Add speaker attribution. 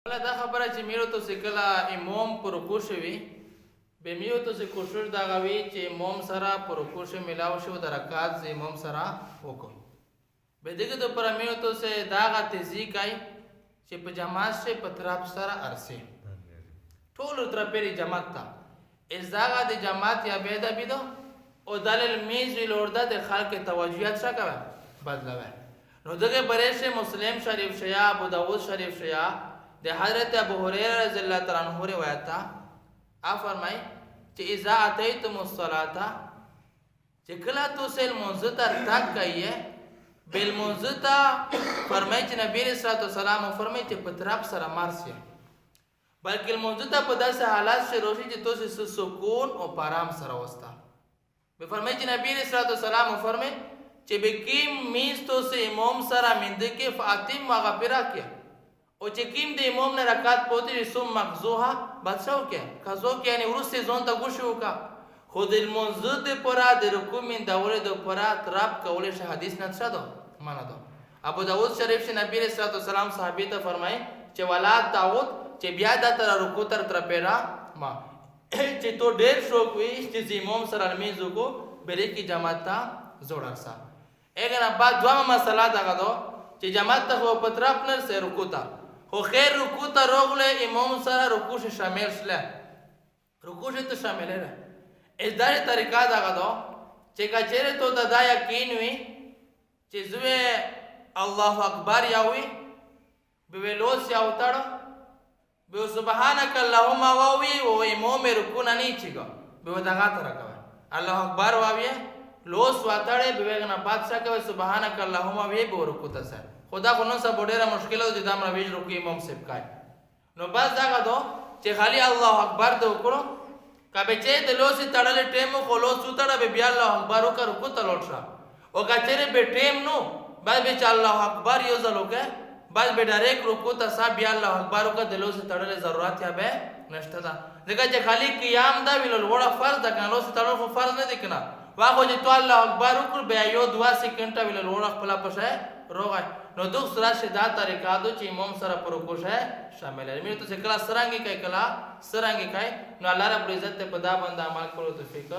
Speaker 1: کله دا خبره چې میرو ته کله امام پر رکوع شوي به میرو ته کوشش دا غوي چې امام سره پر رکوع شو ملاو شو د رکعات ز امام سره وکړو به دغه د پر میرو ته دا غ تزي کوي چې په جماعت شه په طرف سره ارسه ټول تر پیری جماعت تا ازاغه د جماعت یا بيد بيدو او دلیل میز لورده د خلق توجهات شکوه بدلوه نو دغه برشه مسلم شریف شیا ابو داود شریف شیا د حضرت ابو هريره رضی الله تعالی عنہ روایت تا فرمای چې اذا اتیتم الصلاه چې کله تاسو المنځ تر تک کایې بل منځ ته فرمای چې نبی رسول الله سلام فرمای چې په طرف سره مارسي بلکې المنځ ته په داسې حالات شي روشي چې تاسو سکون او آرام سره وستا به فرمای چې نبی رسول الله سلام فرمای چې بکیم میز تاسو امام سره مند کې فاطم مغفرہ کې او چې کیم د امام نه رکعت پوتې سم مغزوها بچو کې کزو کې یعنی ورسته ځون ته ګوشو کا خود المنځ د پرا د رکوع من دوره د پرا تراب کولې شه حدیث نه څه دو معنا دو ابو داود شریف شه نبی رسول الله سلام صحابي ته فرمای چې ولاد داود چې بیا د تر رکوع تر پیرا ما چې تو ډېر شوق وي چې امام سره میزو کو بری کی جماعت تا زوړا سا اگر بعد دوه مسله دا غدو چې جماعت ته په طرف نه سره رکوع تا خو خیر رکوع ته روغله امام سره رکوع شامل شله رکوع ته شامل نه ازدار طریقہ دا غدو چې کچره ته دا یقین وي چې زوی الله اکبر یاوي به ولوس یا وتاړو به سبحانك اللهم واوي او امام رکوع نه چیګو به دغه تر کوي الله اکبر واوي لوس وتاړي به غنا بادشاہ کوي سبحانك اللهم واوي به رکوع ته سره خدا کو نو سب ډیره مشکل او د دامر ویج رکوع امام سب کای نو بس دا غدو چې خالی الله اکبر ته وکړو کبه چې د لوس تړل ټیم خو لوس وتاړه به بیا الله اکبر وکړو رکوع ته لوټه او کچره به ټیم نو بعد به چې الله اکبر یو ځلوګه بعد به ډایرک رکوع ته صاحب بیا الله اکبر وکړه د لوس تړل ضرورت یا به نشته دا ځکه چې خالی قیام دا ویل وړه فرض ده کنه لوس تړل خو فرض نه دي کنه واغه چې تو الله اکبر وکړ بیا یو 2 سکند ویل وړه خپل پښه روغه نو دوه سره شدا طریقہ دو چې امام سره پر رکوع شامل ہے مې ته کلا سرانګي کوي کلا سرانګي کوي نو الله رب عزت په دا باندې عمل کولو توفیق